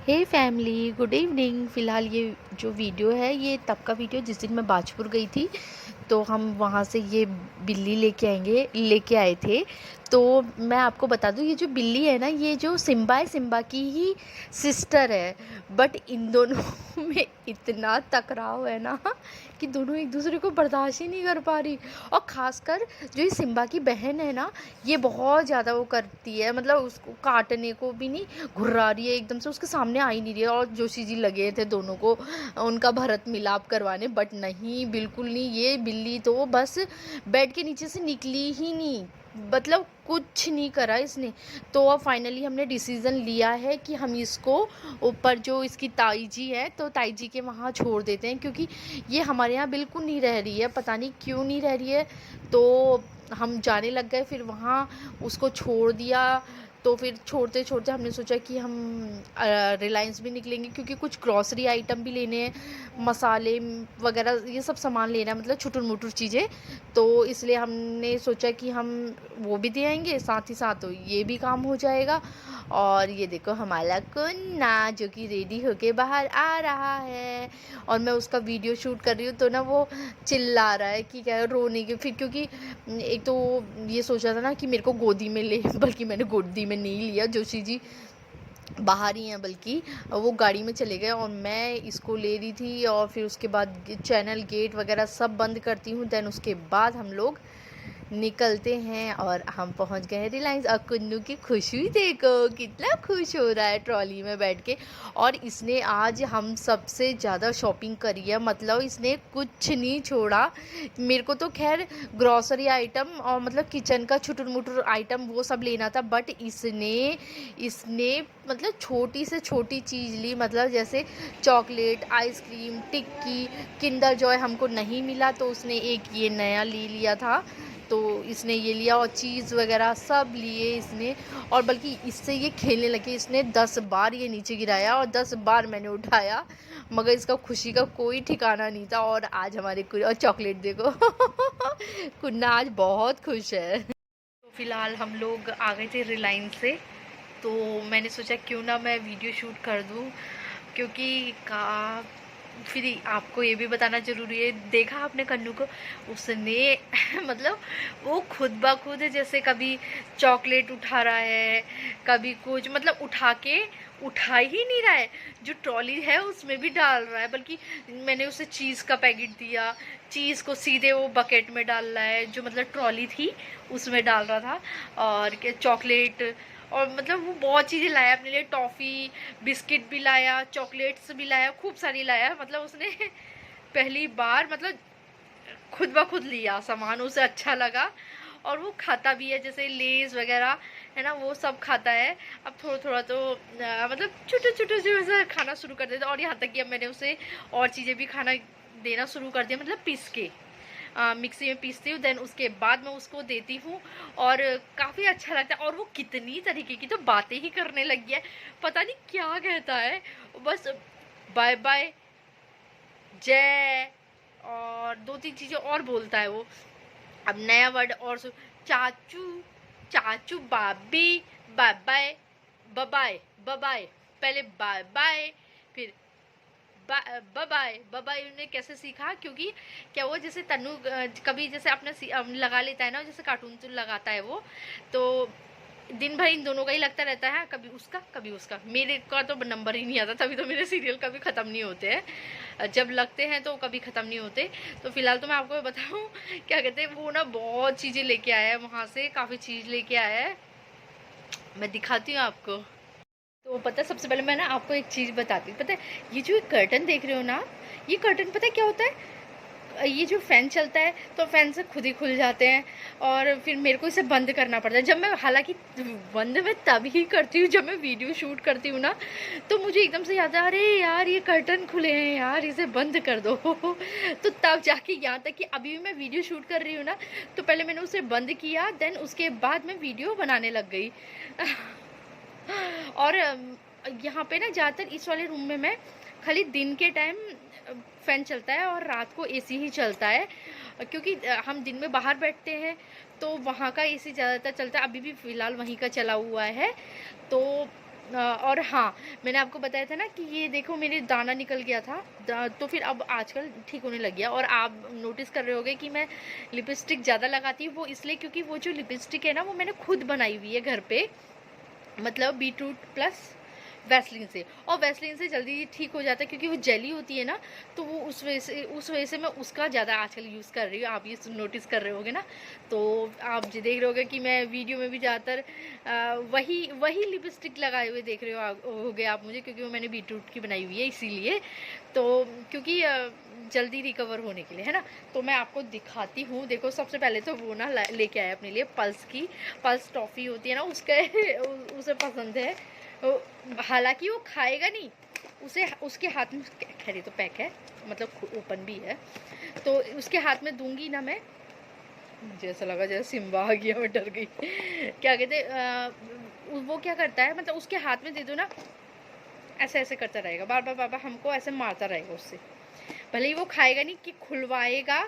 हे family, good evening. फ़िलहाल ये जो वीडियो है ये तब का वीडियो जिस दिन मैं बाजपुर गई थी। तो हम वहाँ से ये बिल्ली लेके आए थे। तो मैं आपको बता दूँ, ये जो बिल्ली है ना, ये जो सिम्बा है, सिम्बा की ही सिस्टर है। बट इन दोनों में इतना टकराव है ना कि दोनों एक दूसरे को बर्दाश्त ही नहीं कर पा रही। और ख़ासकर जो ये सिम्बा की बहन है ना, ये बहुत ज़्यादा वो करती है, मतलब उसको काटने को भी नहीं, घुर्रा रही है एकदम से, उसके सामने आ ही नहीं रही है। और जोशी जी लगे थे दोनों को उनका भरत मिलाप करवाने, बट नहीं, बिल्कुल नहीं। ये बिल्ली तो बस बेड के नीचे से निकली ही नहीं, मतलब कुछ नहीं करा इसने। तो अब फाइनली हमने डिसीज़न लिया है कि हम इसको ऊपर जो इसकी ताई जी है, तो ताई जी के वहाँ छोड़ देते हैं, क्योंकि ये हमारे यहाँ बिल्कुल नहीं रह रही है, पता नहीं क्यों नहीं रह रही है। तो हम जाने लग गए, फिर वहाँ उसको छोड़ दिया। तो फिर छोड़ते छोड़ते हमने सोचा कि हम रिलायंस भी निकलेंगे, क्योंकि कुछ ग्रॉसरी आइटम भी लेने हैं, मसाले वगैरह ये सब सामान लेना है, मतलब छुटुर मुटुर चीज़ें। तो इसलिए हमने सोचा कि हम वो भी दे आएंगे, साथ ही साथ तो ये भी काम हो जाएगा। और ये देखो हमारा कुन्ना जो कि रेडी होके बाहर आ रहा है, और मैं उसका वीडियो शूट कर रही हूँ। तो ना वो चिल्ला रहा है कि क्या रोने के, फिर क्योंकि एक तो ये सोचा था ना कि मेरे को गोदी में ले, बल्कि मैंने गोदी में नहीं लिया, जोशी जी बाहर ही हैं, बल्कि वो गाड़ी में चले गए और मैं इसको ले रही थी। और फिर उसके बाद चैनल गेट वगैरह सब बंद करती हूँ, देन उसके बाद हम लोग निकलते हैं और हम पहुंच गए हैं रिलायंस। और कुन्नू की खुशी देखो, कितना खुश हो रहा है ट्रॉली में बैठ के। और इसने आज हम सबसे ज़्यादा शॉपिंग करी है, मतलब इसने कुछ नहीं छोड़ा। मेरे को तो खैर ग्रॉसरी आइटम और मतलब किचन का छुटुर मुटुर आइटम वो सब लेना था, बट इसने इसने मतलब छोटी से छोटी चीज़ ली, मतलब जैसे चॉकलेट, आइसक्रीम, टिक्की, किंडर जॉय हमको नहीं मिला, तो उसने एक ये नया ले लिया था, तो इसने ये लिया। और चीज़ वगैरह सब लिए इसने, और बल्कि इससे ये खेलने लगे। इसने 10 बार ये नीचे गिराया और 10 बार मैंने उठाया, मगर इसका खुशी का कोई ठिकाना नहीं था। और आज हमारे और चॉकलेट देखो कुन्ना आज बहुत खुश है। तो फिलहाल हम लोग आ गए थे रिलायंस से, तो मैंने सोचा क्यों ना मैं वीडियो शूट कर दूँ, क्योंकि का फिर आपको ये भी बताना ज़रूरी है। देखा आपने कन्नू को, उसने मतलब वो खुद ब खुद जैसे कभी चॉकलेट उठा रहा है, कभी कुछ, मतलब उठा ही नहीं रहा है, जो ट्रॉली है उसमें भी डाल रहा है। बल्कि मैंने उसे चीज़ का पैकेट दिया, चीज़ को सीधे वो बकेट में डाल रहा है, जो मतलब ट्रॉली थी उसमें डाल रहा था। और चॉकलेट, और मतलब वो बहुत चीज़ें लाया अपने लिए, टॉफ़ी, बिस्किट भी लाया, चॉकलेट्स भी लाया, खूब सारी लाया। मतलब उसने पहली बार मतलब खुद ब खुद लिया सामान, उसे अच्छा लगा। और वो खाता भी है, जैसे लेज़ वगैरह है ना, वो सब खाता है। अब थोड़ा थोड़ा तो मतलब छोटे छोटे से खाना शुरू कर देता। और यहाँ तक कि अब मैंने उसे और चीज़ें भी खाना देना शुरू कर दिया, मतलब पीस के मिक्सी में पीसती हूँ, देन उसके बाद मैं उसको देती हूँ। और काफ़ी अच्छा लगता है। और वो कितनी तरीके की तो बातें ही करने लग गया है, पता नहीं क्या कहता है, बस बाय बाय, जय, और 2-3 चीज़ें और बोलता है वो। अब नया वर्ड और चाचू, चाचू, बाबी, बाय बाय, बाय बाय, पहले बाय बाय, फिर बाय बाय। उन्होंने कैसे सीखा, क्योंकि क्या वो जैसे तनु कभी जैसे अपना लगा लेता है ना, जैसे कार्टून तो लगाता है वो, तो दिन भर इन दोनों का ही लगता रहता है, कभी उसका कभी उसका। मेरे का तो नंबर ही नहीं आता, तभी तो मेरे सीरियल कभी ख़त्म नहीं होते हैं, जब लगते हैं तो कभी ख़त्म नहीं होते। तो फिलहाल तो मैं आपको बताऊँ, क्या कहते हैं, वो ना बहुत चीज़ें लेके आया है वहाँ से, काफ़ी चीज़ लेके आया है, मैं दिखाती हूँ आपको। तो पता है, सबसे पहले मैं ना आपको एक चीज़ बताती हूँ। पता है, ये जो कर्टन देख रहे हो ना, ये कर्टन पता है क्या होता है, ये जो फ़ैन चलता है तो फ़ैन से खुद ही खुल जाते हैं, और फिर मेरे को इसे बंद करना पड़ता है। जब मैं, हालांकि बंद मैं तभी करती हूँ जब मैं वीडियो शूट करती हूँ ना, तो मुझे एकदम से याद है, अरे यार ये कर्टन खुले हैं यार, इसे बंद कर दो तो तब जाके, यहाँ तक कि अभी भी मैं वीडियो शूट कर रही हूँ ना, तो पहले मैंने उसे बंद किया, देन उसके बाद मैं वीडियो बनाने लग गई और यहाँ पे ना ज़्यादातर इस वाले रूम में मैं खाली दिन के टाइम फ़ैन चलता है और रात को एसी ही चलता है, क्योंकि हम दिन में बाहर बैठते हैं तो वहाँ का एसी ज़्यादातर चलता है। अभी भी फ़िलहाल वहीं का चला हुआ है, तो और हाँ, मैंने आपको बताया था ना कि ये देखो मेरे दाना निकल गया था, तो फिर अब आजकल ठीक होने लग गया। और आप नोटिस कर रहे होगे कि मैं लिपस्टिक ज़्यादा लगाती हूँ, वो इसलिए क्योंकि वो जो लिपस्टिक है ना वो मैंने खुद बनाई हुई है घर पे, मतलब बीटरूट प्लस वैसलीन से। और वैसलीन से जल्दी ठीक हो जाता है क्योंकि वो जेली होती है ना, तो वो उस वजह से मैं उसका ज़्यादा आजकल यूज़ कर रही हूँ। आप ये नोटिस कर रहे होगे ना, तो आप जो देख रहे होगे कि मैं वीडियो में भी ज़्यादातर वही वही लिपस्टिक लगाए हुए देख रहे होगे आप मुझे, क्योंकि वो मैंने बीटरूट की बनाई हुई है इसीलिए। तो क्योंकि जल्दी रिकवर होने के लिए, है ना। तो मैं आपको दिखाती हूँ, देखो सबसे पहले तो वो ना लेके आया अपने लिए पल्स की, पल्स टॉफ़ी होती है ना उसके उसे पसंद है। हालांकि वो खाएगा नहीं, उसे उसके हाथ में, खैर ये तो पैक है, मतलब ओपन भी है, तो उसके हाथ में दूंगी ना मैं, मुझे ऐसा लगा जैसे सिम्बा आ गया, मैं डर गई। क्या कहते वो क्या करता है, मतलब उसके हाथ में दे दो ना, ऐसे ऐसे करता रहेगा, बार बार बार बार हमको ऐसे मारता रहेगा उससे। भले ही वो खाएगा नहीं कि खुलवाएगा,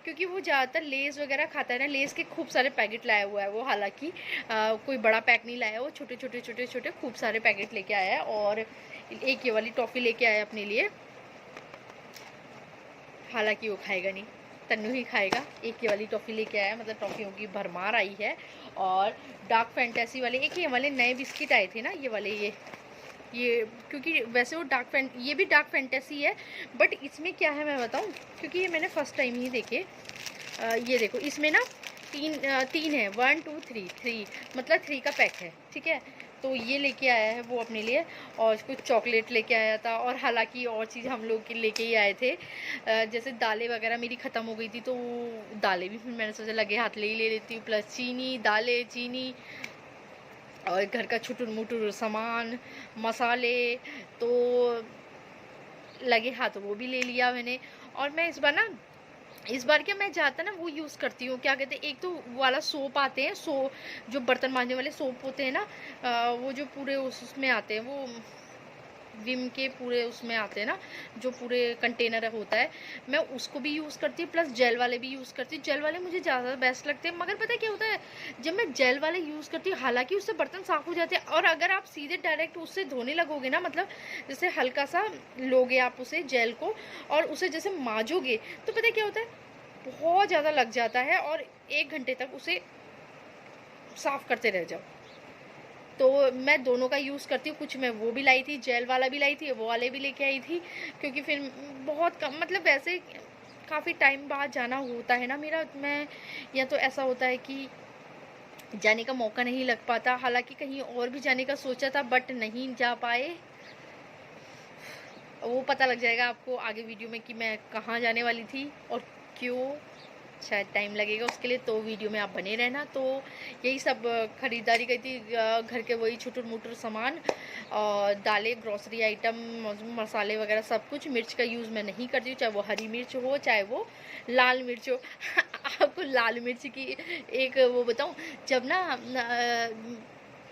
क्योंकि वो ज़्यादातर लेस वगैरह खाता है ना, लेस के खूब सारे पैकेट लाया हुआ है वो। हालांकि कोई बड़ा पैक नहीं लाया, वो छोटे छोटे छोटे छोटे खूब सारे पैकेट लेके आया है। और एक ये वाली टॉफ़ी लेके आया अपने लिए, हालांकि वो खाएगा नहीं, तन्नू ही खाएगा। एक ये वाली टॉफ़ी लेके आया, मतलब टॉफ़ियों की भरमार आई है। और डार्क फैंटेसी वाले, एक ये वाले नए बिस्किट आए थे ना, ये वाले, ये क्योंकि वैसे वो ये भी डार्क फैंटेसी है, बट इसमें क्या है मैं बताऊं, क्योंकि ये मैंने फर्स्ट टाइम ही देखे। ये देखो इसमें ना तीन है, 1 2 3 3, मतलब 3 का पैक है, ठीक है। तो ये लेके आया है वो अपने लिए, और कुछ चॉकलेट लेके आया था। और हालांकि और चीज़ हम लोग लेके ही आए थे, जैसे दालें वगैरह मेरी ख़त्म हो गई थी, तो दालें भी फिर मैंने सोचा लगे हाथ ले लेती हूँ, प्लस चीनी, दालें, चीनी और घर का छुटुर मुटुर सामान, मसाले, तो लगे हाथ वो भी ले लिया मैंने। और मैं इस बार क्या मैं ज़्यादा ना वो यूज़ करती हूँ, क्या कहते हैं, एक तो वो वाला सोप आते हैं, जो बर्तन मांजने वाले सोप होते हैं ना, वो जो पूरे उसमें आते हैं, वो विम के पूरे उसमें आते हैं ना, जो पूरे कंटेनर होता है, मैं उसको भी यूज़ करती हूँ, प्लस जेल वाले भी यूज़ करती हूँ। जेल वाले मुझे ज़्यादा बेस्ट लगते हैं, मगर पता है क्या होता है, जब मैं जेल वाले यूज़ करती हूँ, हालांकि उससे बर्तन साफ़ हो जाते हैं, और अगर आप सीधे डायरेक्ट उससे धोने लगोगे ना, मतलब जैसे हल्का सा लोगे आप उसे जेल को और उसे जैसे मांजोगे, तो पता है क्या होता है, बहुत ज़्यादा लग जाता है, और 1 घंटे तक उसे साफ़ करते रह जाओ। तो मैं दोनों का यूज़ करती हूँ। कुछ मैं वो भी लाई थी, जेल वाला भी लाई थी, वो वाले भी लेके आई थी, क्योंकि फिर बहुत कम, मतलब वैसे काफ़ी टाइम बाद जाना होता है ना मेरा, मैं या तो ऐसा होता है कि जाने का मौका नहीं लग पाता। हालांकि कहीं और भी जाने का सोचा था, बट नहीं जा पाए। वो पता लग जाएगा आपको आगे वीडियो में कि मैं कहाँ जाने वाली थी और क्यों, शायद टाइम लगेगा उसके लिए, तो वीडियो में आप बने रहना। तो यही सब ख़रीदारी की थी, घर के वही छुटुर मुटुर सामान और दालें, ग्रॉसरी आइटम, मसाले वगैरह सब कुछ। मिर्च का यूज़ मैं नहीं करती हूँ, चाहे वो हरी मिर्च हो चाहे वो लाल मिर्च हो। आपको लाल मिर्च की एक वो बताऊँ, जब ना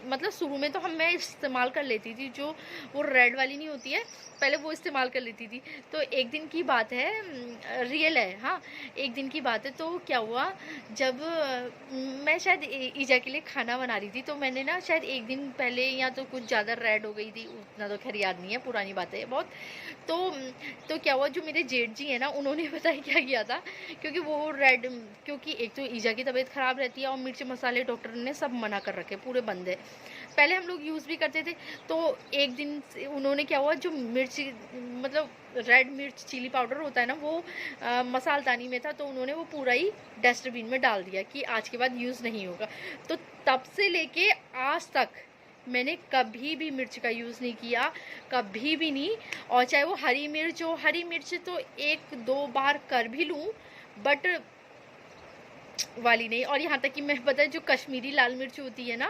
मतलब शुरू में तो मैं इस्तेमाल कर लेती थी, जो वो रेड वाली नहीं होती है, पहले वो इस्तेमाल कर लेती थी। तो एक दिन की बात है, रियल है, हाँ, एक दिन की बात है। तो क्या हुआ, जब मैं शायद ईजा के लिए खाना बना रही थी, तो मैंने ना शायद एक दिन पहले, या तो कुछ ज़्यादा रेड हो गई थी, उतना तो खैर याद नहीं है, पुरानी बात है बहुत। तो तो क्या हुआ, जो मेरे जेठ जी हैं ना, उन्होंने पता है क्या किया था, क्योंकि वो रेड, क्योंकि एक तो ईजा की तबीयत ख़राब रहती है, और मिर्च मसाले डॉक्टर ने सब मना कर रखे, पूरे बंद है। पहले हम लोग यूज़ भी करते थे, तो एक दिन उन्होंने क्या हुआ, जो मिर्च, मतलब रेड मिर्च चिली पाउडर होता है ना, वो मसालदानी में था, तो उन्होंने वो पूरा ही डस्टबिन में डाल दिया कि आज के बाद यूज़ नहीं होगा। तो तब से लेके आज तक मैंने कभी भी मिर्च का यूज़ नहीं किया, कभी भी नहीं। और चाहे वो हरी मिर्च हो, हरी मिर्च तो 1-2 बार कर भी लूँ, बट वाली नहीं। और यहाँ तक कि मैं पता है, जो कश्मीरी लाल मिर्च होती है ना,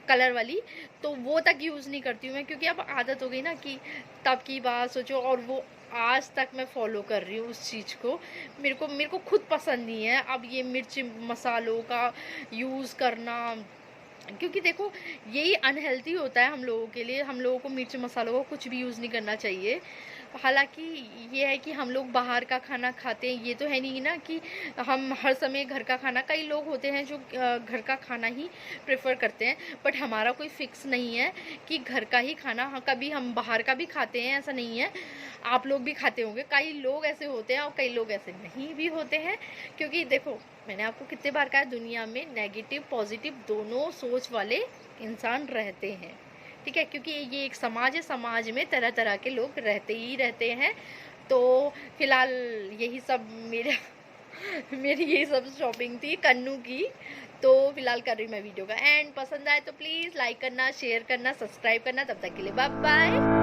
कलर वाली, तो वो तक यूज़ नहीं करती हूँ मैं, क्योंकि अब आदत हो गई ना, कि तब की बात सोचो, और वो आज तक मैं फॉलो कर रही हूँ उस चीज़ को। मेरे को खुद पसंद नहीं है अब ये मिर्च मसालों का यूज़ करना, क्योंकि देखो यही अनहेल्दी होता है हम लोगों के लिए। हम लोगों को मिर्च मसालों को कुछ भी यूज़ नहीं करना चाहिए। हालांकि ये है कि हम लोग बाहर का खाना खाते हैं, ये तो है नहीं ना कि हम हर समय घर का खाना, कई लोग होते हैं जो घर का खाना ही प्रेफर करते हैं, बट हमारा कोई फिक्स नहीं है कि घर का ही खाना। हाँ, कभी हम बाहर का भी खाते हैं, ऐसा नहीं है। आप लोग भी खाते होंगे, कई लोग ऐसे होते हैं और कई लोग ऐसे नहीं भी होते हैं। क्योंकि देखो मैंने आपको कितने बार कहा, दुनिया में नेगेटिव पॉजिटिव दोनों सोच वाले इंसान रहते हैं, ठीक है। क्योंकि ये एक समाज है, समाज में तरह तरह के लोग रहते ही रहते हैं। तो फिलहाल यही सब मेरा मेरी यही सब शॉपिंग थी कन्नू की। तो फिलहाल कर रही मैं वीडियो का एंड। पसंद आए तो प्लीज़ लाइक करना, शेयर करना, सब्सक्राइब करना। तब तक के लिए बाय बाय।